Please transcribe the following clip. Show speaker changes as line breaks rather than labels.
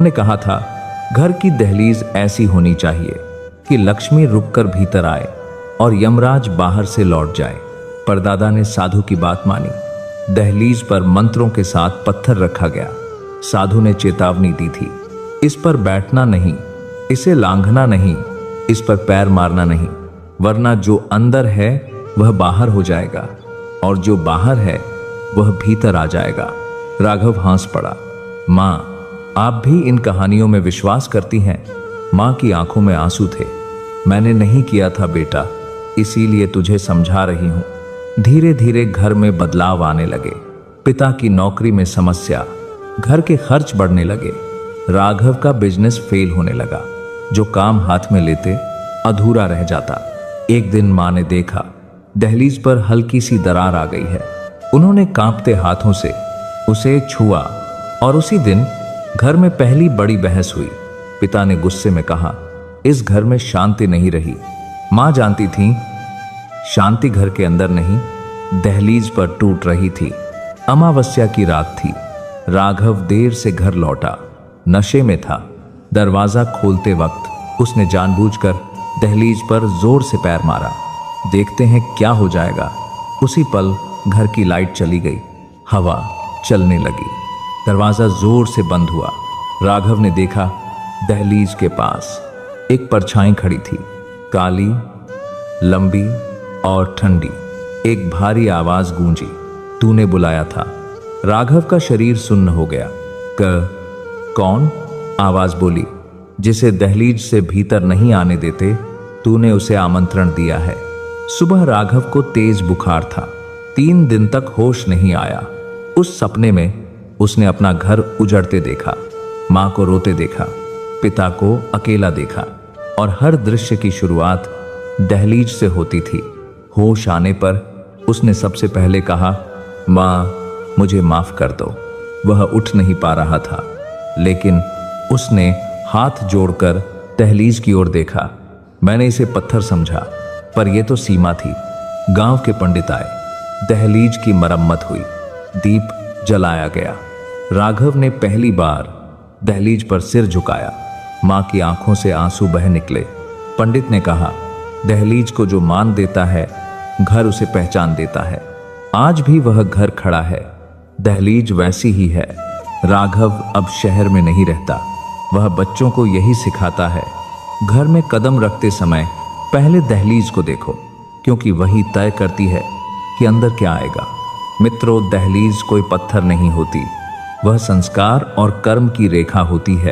ने कहा था, घर की दहलीज ऐसी होनी चाहिए कि लक्ष्मी रुककर भीतर आए और यमराज बाहर से लौट जाए। परदादा ने साधु की बात मानी। दहलीज पर मंत्रों के साथ पत्थर रखा गया। साधु ने चेतावनी दी थी, इस पर बैठना नहीं, इसे लांघना नहीं, इस पर पैर मारना नहीं, वरना जो अंदर है वह बाहर हो जाएगा और जो बाहर है वह भीतर आ जाएगा। राघव हंस पड़ा। माँ, आप भी इन कहानियों में विश्वास करती हैं? माँ की आंखों में आंसू थे। मैंने नहीं किया था बेटा, इसीलिए तुझे समझा रही हूं। धीरे धीरे घर में बदलाव आने लगे। पिता की नौकरी में समस्या, घर के खर्च बढ़ने लगे। राघव का बिजनेस फेल होने लगा। जो काम हाथ में लेते अधूरा रह जाता। एक दिन माँ ने देखा, दहलीज पर हल्की सी दरार आ गई है। उन्होंने कांपते हाथों से उसे छुआ और उसी दिन घर में पहली बड़ी बहस हुई। पिता ने गुस्से में कहा, इस घर में शांति नहीं रही। माँ जानती थी शांति घर के अंदर नहीं, दहलीज पर टूट रही थी। अमावस्या की रात थी। राघव देर से घर लौटा, नशे में था। दरवाजा खोलते वक्त उसने जानबूझकर दहलीज पर जोर से पैर मारा। देखते हैं क्या हो जाएगा। उसी पल घर की लाइट चली गई, हवा चलने लगी, दरवाजा जोर से बंद हुआ। राघव ने देखा, दहलीज के पास एक परछाई खड़ी थी, काली, लंबी और ठंडी। एक भारी आवाज गूंजी, तूने बुलाया था। राघव का शरीर सुन्न हो गया। कौन? आवाज बोली, जिसे दहलीज से भीतर नहीं आने देते, तूने उसे आमंत्रण दिया है। सुबह राघव को तेज बुखार था। 3 दिन तक होश नहीं आया। उस सपने में उसने अपना घर उजड़ते देखा, मां को रोते देखा, पिता को अकेला देखा और हर दृश्य की शुरुआत दहलीज से होती थी। होश आने पर उसने सबसे पहले कहा, मां, मुझे माफ कर दो। वह उठ नहीं पा रहा था, लेकिन उसने हाथ जोड़कर दहलीज की ओर देखा। मैंने इसे पत्थर समझा, पर यह तो सीमा थी। गांव के पंडित आए, दहलीज की मरम्मत हुई, दीप जलाया गया। राघव ने पहली बार दहलीज पर सिर झुकाया। मां की आंखों से आंसू बह निकले। पंडित ने कहा, दहलीज को जो मान देता है, घर उसे पहचान देता है। आज भी वह घर खड़ा है, दहलीज वैसी ही है। राघव अब शहर में नहीं रहता। वह बच्चों को यही सिखाता है, घर में कदम रखते समय पहले दहलीज को देखो, क्योंकि वही तय करती है कि अंदर क्या आएगा। मित्रों, दहलीज कोई पत्थर नहीं होती, वह संस्कार और कर्म की रेखा होती है।